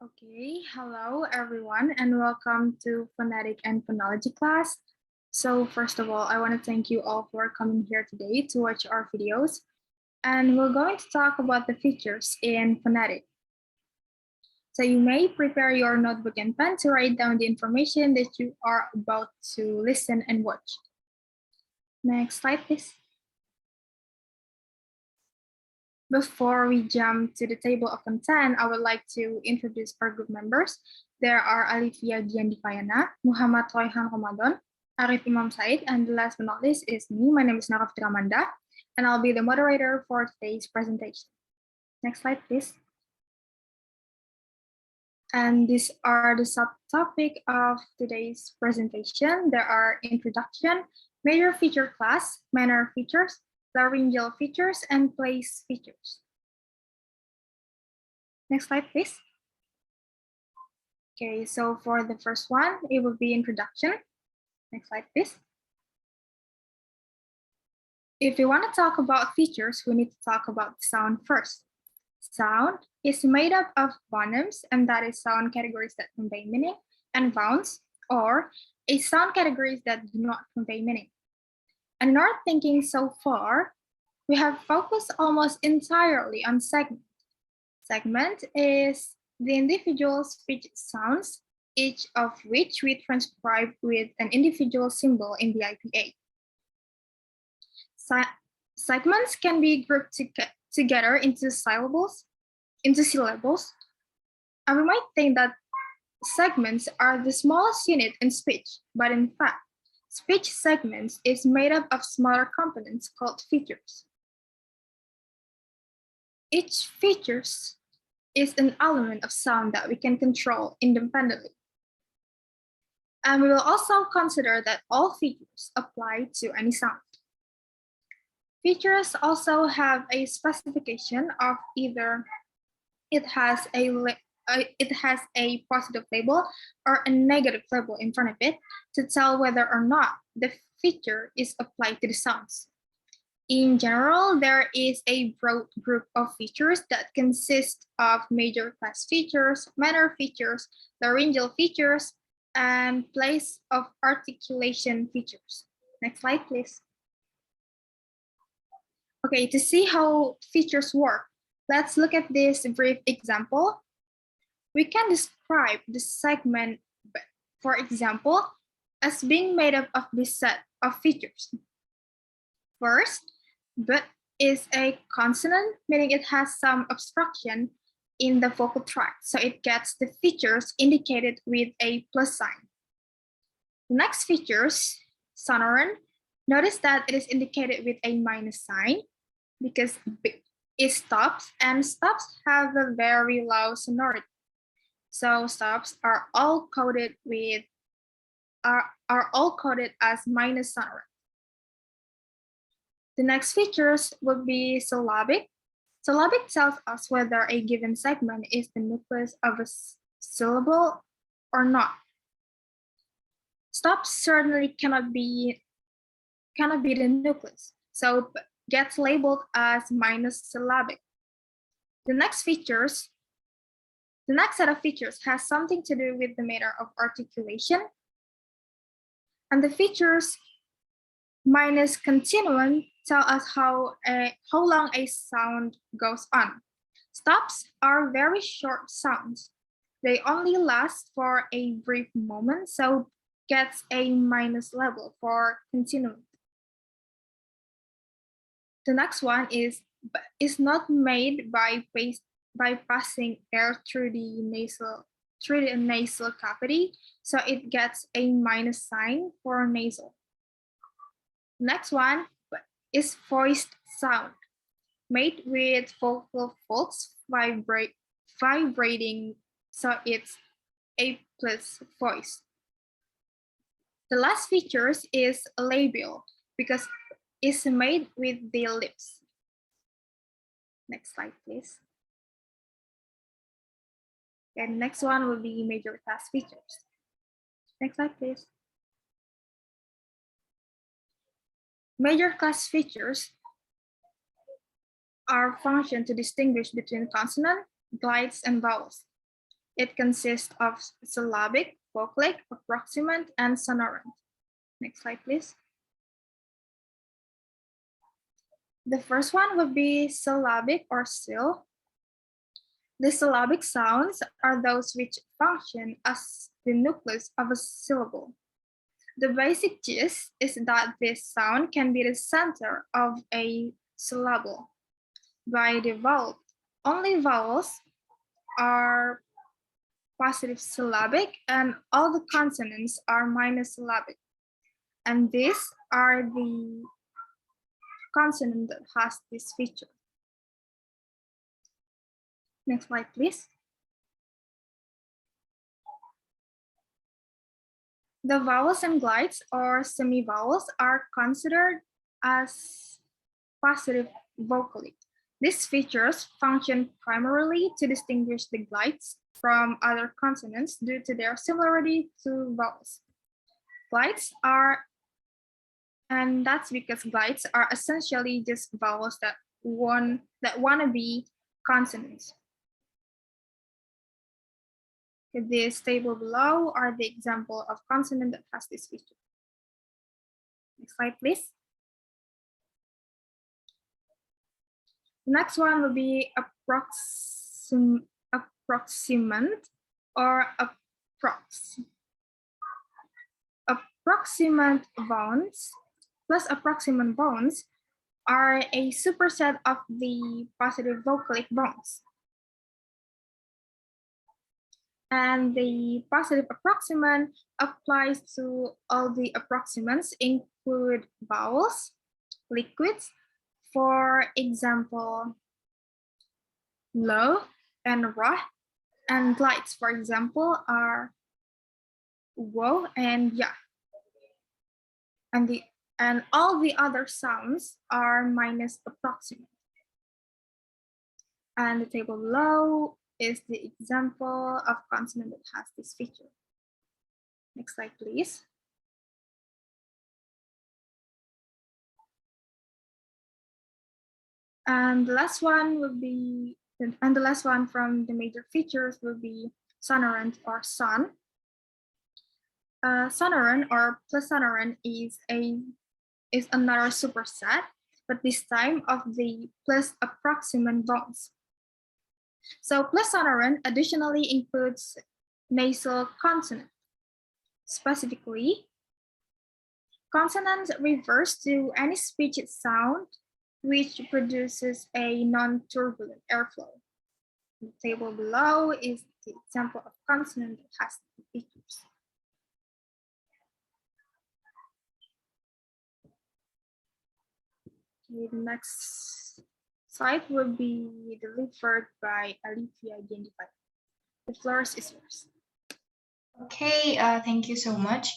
Okay, hello everyone and welcome to Phonetic and Phonology class. So first of all, I want to thank you all for coming here today to watch our videos. And we're going to talk about the features in phonetic. So you may prepare your notebook and pen to write down the information that you are about to listen and watch. Next slide, please. Before we jump to the table of content, I would like to introduce our group members. There are Alifia, Gian, Difayana, Muhammad, Royhan, Ramadan, Arif, Imam, and the last but not least is me. My name is Naura, and I'll be the moderator for today's presentation. Next slide, please. And these are the subtopic of today's presentation. There are introduction, major feature class, minor features, laryngeal features, and place features. Next slide, please. Okay, so for the first one, it will be introduction. Next slide, please. If we want to talk about features, we need to talk about sound first. Sound is made up of phonemes, and that is sound categories that convey meaning, and vowels, or a sound categories that do not convey meaning. And in our thinking so far, we have focused almost entirely on segment. Segment is the individual speech sounds, each of which we transcribe with an individual symbol in the IPA. Segments can be grouped together into syllables, and we might think that segments are the smallest unit in speech, but in fact, speech segments is made up of smaller components called features. Each feature is an element of sound that we can control independently. And we will also consider that all features apply to any sound. Features also have a specification of either it has a positive label or a negative label in front of it to tell whether or not the feature is applied to the sounds. In general, there is a broad group of features that consist of major class features, minor features, laryngeal features, and place of articulation features. Next slide, please. Okay, to see how features work, let's look at this brief example. We can describe the segment, for example, as being made up of this set of features. First, but is a consonant, meaning it has some obstruction in the vocal tract, so it gets the features indicated with a plus sign. The next features, sonorant, notice that it is indicated with a minus sign because it stops, and stops have a very low sonority. So stops are all coded with are all coded as minus sonorant. The next features would be syllabic. Syllabic tells us whether a given segment is the nucleus of a syllable or not. Stops certainly cannot be the nucleus, so gets labeled as minus syllabic. The next set of features has something to do with the matter of articulation, and the features minus continuum tell us how long a sound goes on. Stops are very short sounds. They only last for a brief moment, so gets a minus level for continuum. The next one is not made by passing air through the nasal cavity, so it gets a minus sign for nasal. Next one is voiced sound, made with vocal folds vibrating, so it's a plus voice. The last features is labial because it's made with the lips. Next slide, please. And next one will be major class features. Next slide, please. Major class features are functioned to distinguish between consonant, glides, and vowels. It consists of syllabic, vocalic, approximant, and sonorant. Next slide, please. The first one would be syllabic or syl. The syllabic sounds are those which function as the nucleus of a syllable. The basic gist is that this sound can be the center of a syllable. By default, only vowels are positive syllabic and all the consonants are monosyllabic. And these are the consonant that has this feature. Next slide, please. The vowels and glides or semi-vowels are considered as positive vocalic. These features function primarily to distinguish the glides from other consonants due to their similarity to vowels. Glides are, and that's because glides are essentially just vowels that want to be consonants. This table below are the example of consonant that has this feature. Next slide, please. The next one will be approximant or approx. Approximant bounds plus approximant bounds are a superset of the positive vocalic bounds. And the positive approximant applies to all the approximants, include vowels, liquids. For example, lo and ra, and glides, for example, are wo and ya. And all the other sounds are minus approximant. And the table below is the example of consonant that has this feature. Next slide, please. And the last one will be, and the last one from the major features will be sonorant or son. Sonorant or plus sonorant is another superset, but this time of the plus approximant bounds. So plus sonorant additionally includes nasal consonant. Specifically, consonants refers to any speech sound which produces a non-turbulent airflow. The table below is the example of consonant that has the features. Okay, the next slide will be delivered by Alifia, Gian, Difayana. The floor is yours. Okay, thank you so much.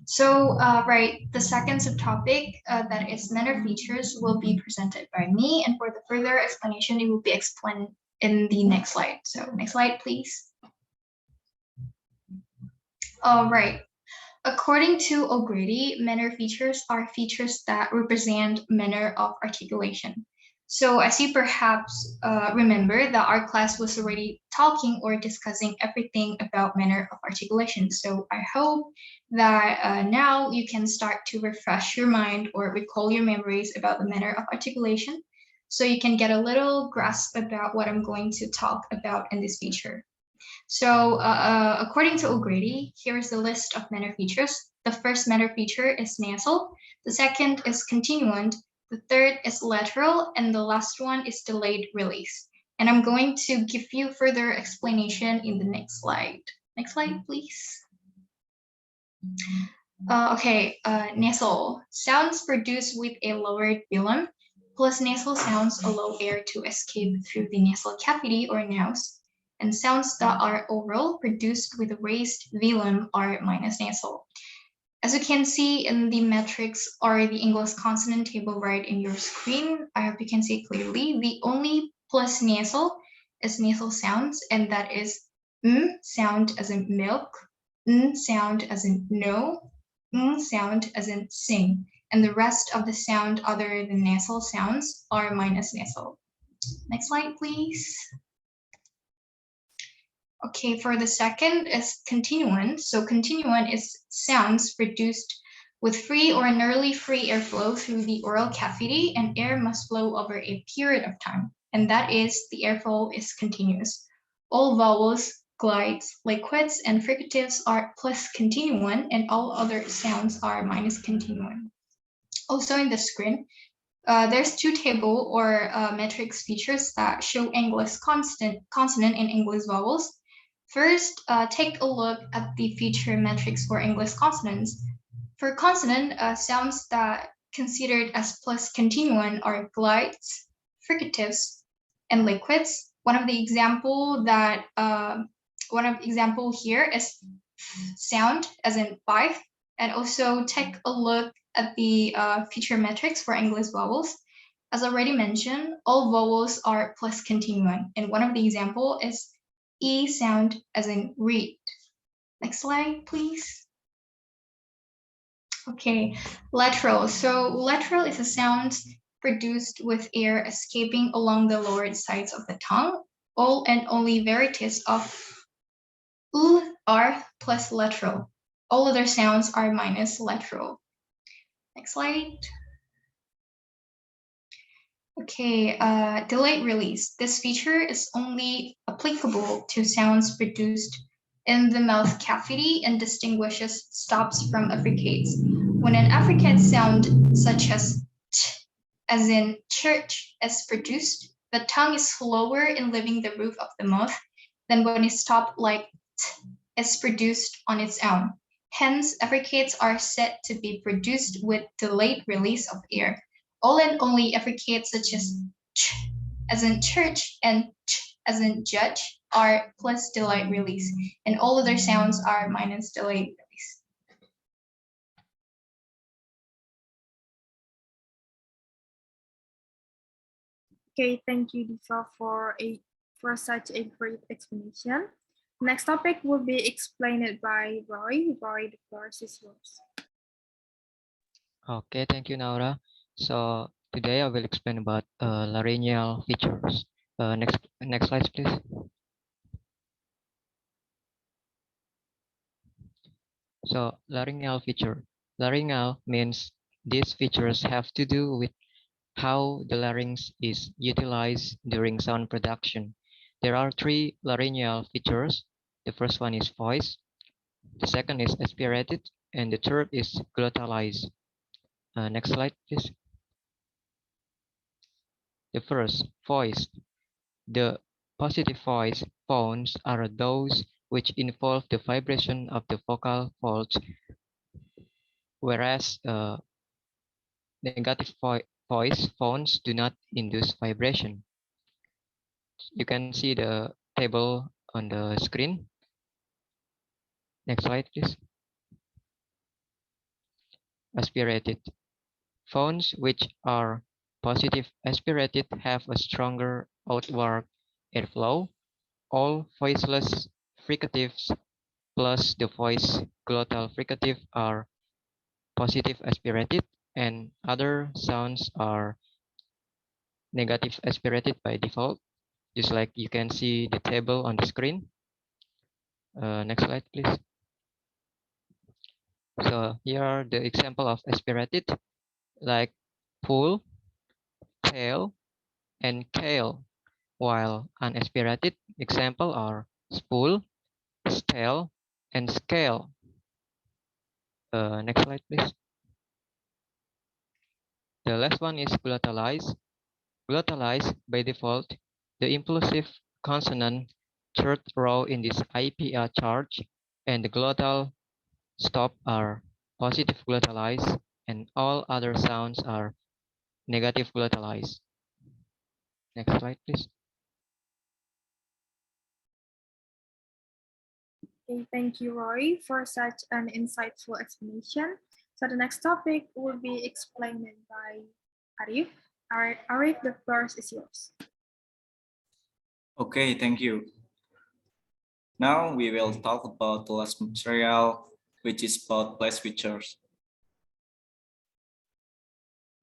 So, right, the second subtopic that is manner features will be presented by me, and for the further explanation, it will be explained in the next slide. So, next slide, please. All right. According to O'Grady, manner features are features that represent manner of articulation. So as you perhaps remember that our class was already talking or discussing everything about manner of articulation. So I hope that now you can start to refresh your mind or recall your memories about the manner of articulation, so you can get a little grasp about what I'm going to talk about in this feature. So according to O'Grady, here's the list of manner features. The first manner feature is nasal. The second is continuant. The third is lateral, and the last one is delayed release. And I'm going to give you further explanation in the next slide. Next slide, please. Nasal. Sounds produced with a lowered velum, plus nasal sounds allow air to escape through the nasal cavity or nose. And sounds that are oral, produced with a raised velum, are minus nasal. As you can see in the matrix or the English consonant table right in your screen, I hope you can see clearly, the only plus nasal is nasal sounds, and that is sound as in milk, sound as in no, sound as in sing, and the rest of the sound other than nasal sounds are minus nasal. Next slide, please. Okay, for the second is continuant. So continuant is sounds produced with free or nearly free airflow through the oral cavity, and air must flow over a period of time. And that is, the airflow is continuous. All vowels, glides, liquids, and fricatives are plus continuant, and all other sounds are minus continuant. Also in the screen, there's two table or matrix features that show English consonant and English vowels. First, take a look at the feature matrix for English consonants. For consonant, sounds that considered as plus continuant are glides, fricatives, and liquids. One of the example here is sound, as in five, and also take a look at the feature metrics for English vowels. As already mentioned, all vowels are plus continuant, and one of the example is E sound, as in read. Next slide, please. Okay, lateral. So lateral is a sound produced with air escaping along the lower sides of the tongue. All and only varieties of U are plus lateral. All other sounds are minus lateral. Next slide. Okay, delayed release. This feature is only applicable to sounds produced in the mouth cavity and distinguishes stops from affricates. When an affricate sound such as t, as in church, is produced, the tongue is slower in leaving the roof of the mouth than when a stop like t is produced on its own. Hence, affricates are said to be produced with delayed release of air. All and only affricates such as ch, as in church, and ch, as in judge, are plus delayed release, and all other sounds are minus delayed release. Okay, thank you, Difa, for such a great explanation. Next topic will be explained by Roy. Roy, the floor is yours. Okay, thank you, Naura. So today I will explain about laryngeal features. Next slide, please. So laryngeal feature. Laryngeal means these features have to do with how the larynx is utilized during sound production. There are three laryngeal features. The first one is voice, the second is aspirated, and the third is glottalized. Next slide, please. The first, voice. The positive voice phones are those which involve the vibration of the vocal folds, whereas negative voice phones do not induce vibration. You can see the table on the screen. Next slide, please. Aspirated. Phones which are positive aspirated have a stronger outward airflow. All voiceless fricatives plus the voice glottal fricative are positive aspirated, and other sounds are negative aspirated by default, just like you can see the table on the screen. Next slide, please. So here are the example of aspirated, like pool, tail, and kale, while unaspirated example are spool, stale, and scale. Next slide, please. The last one is glottalized. Glottalized by default, the impulsive consonant third row in this IPA chart and the glottal stop are positive glottalized, and all other sounds are negative glottalized. Next slide, please. Okay, thank you, Roy, for such an insightful explanation. So the next topic will be explained by Arif. Arif, the floor is yours. Okay, thank you. Now we will talk about the last material, which is about place features.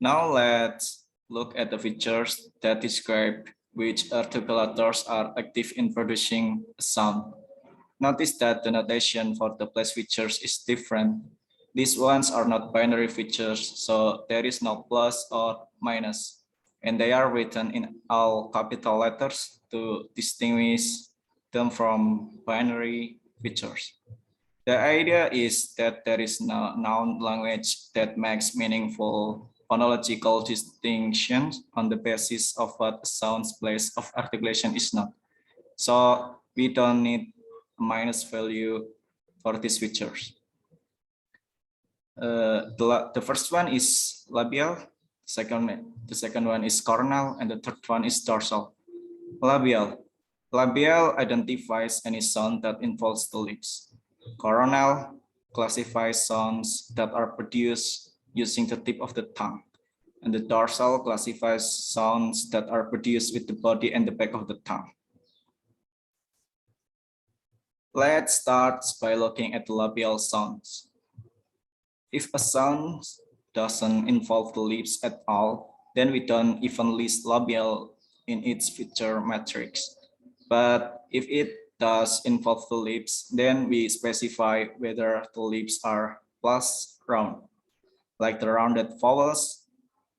Now let's look at the features that describe which articulators are active in producing a sound. Notice that the notation for the place features is different. These ones are not binary features, so there is no plus or minus, and they are written in all capital letters to distinguish them from binary features. The idea is that there is no known language that makes meaningful phonological distinctions on the basis of what a sound's place of articulation is not. So we don't need a minus value for these features. The first one is labial, the second one is coronal, and the third one is dorsal. Labial. Labial identifies any sound that involves the lips. Coronal classifies sounds that are produced using the tip of the tongue. And the dorsal classifies sounds that are produced with the body and the back of the tongue. Let's start by looking at the labial sounds. If a sound doesn't involve the lips at all, then we don't even list labial in its feature matrix. But if it does involve the lips, then we specify whether the lips are plus round, like the rounded vowels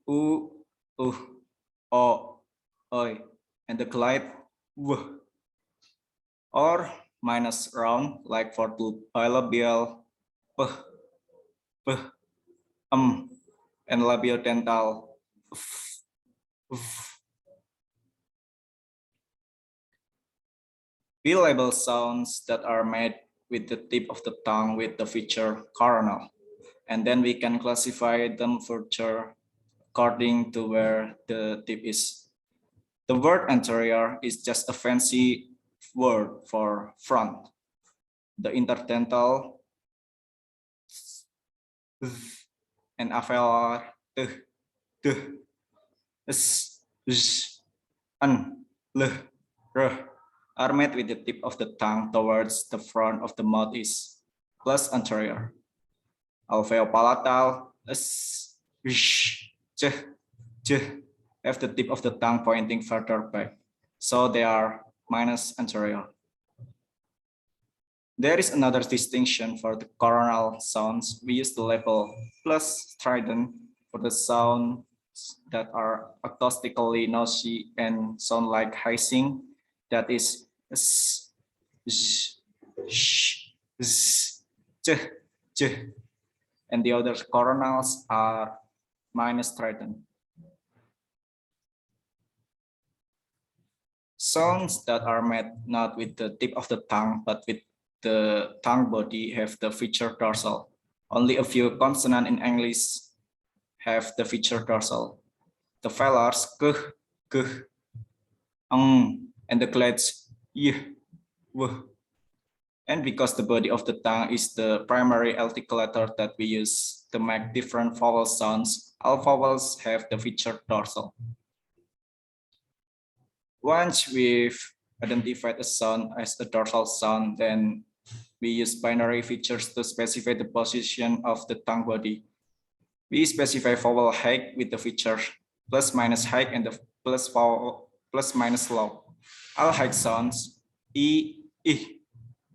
u, o, oi, and the glide w, or minus round, like for the bilabial p, p, and labiodental f, f. We label sounds that are made with the tip of the tongue with the feature coronal, and then we can classify them further according to where the tip is. The word anterior is just a fancy word for front. The interdental and alveolar are made with the tip of the tongue towards the front of the mouth is plus anterior. Alveopalatal have the tip of the tongue pointing further back, so they are minus anterior. There is another distinction for the coronal sounds. We use the label plus strident for the sounds that are acoustically noisy and sound like hissing. That is s, sh, sh, z, j, j. And the other coronals are minus strident. Sounds that are made not with the tip of the tongue, but with the tongue body have the feature dorsal. Only a few consonants in English have the feature dorsal. The velars k, and the glades y, w. And because the body of the tongue is the primary articulator that we use to make different vowel sounds, all vowels have the feature dorsal. Once we've identified a sound as a dorsal sound, then we use binary features to specify the position of the tongue body. We specify vowel height with the feature plus minus height and the plus vowel plus minus low. All height sounds I,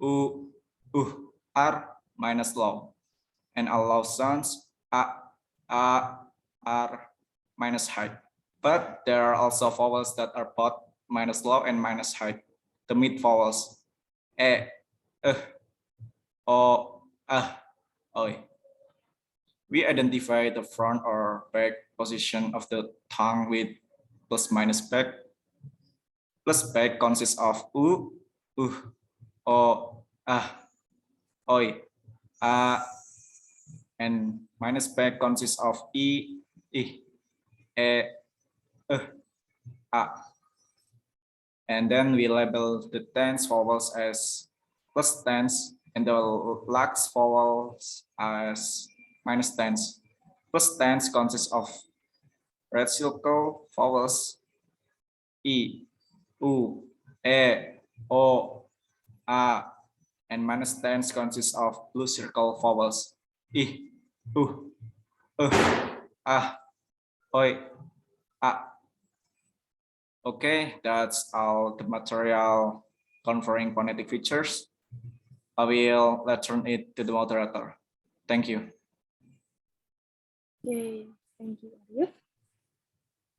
U, are minus low, and all low sounds A, are minus height. But there are also vowels that are both minus low and minus height. The mid vowels E, O, oi. We identify the front or back position of the tongue with plus minus back. Plus back consists of U, O, oi, and minus back consists of I, E, A. And then we label the tense vowels as plus tense and the lax vowels as minus tense. Plus tense consists of reciprocal vowels I, U, O, A, and minus tense consists of blue circle vowels I, U, oi, A. Okay, that's all the material conferring phonetic features. I will return it to the moderator. Thank you. Okay, thank you, Arif.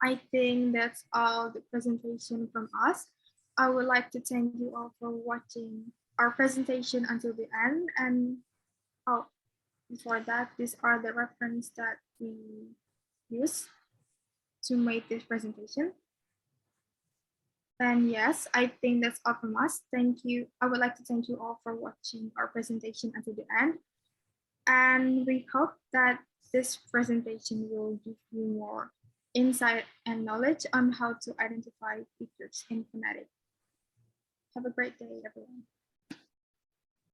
I think that's all the presentation from us. I would like to thank you all for watching our presentation until the end. And oh, before that, these are the reference that we use to make this presentation. And yes, I think that's all from us. Thank you. I would like to thank you all for watching our presentation until the end. And we hope that this presentation will give you more insight and knowledge on how to identify features in Phonetic. Have a great day, everyone.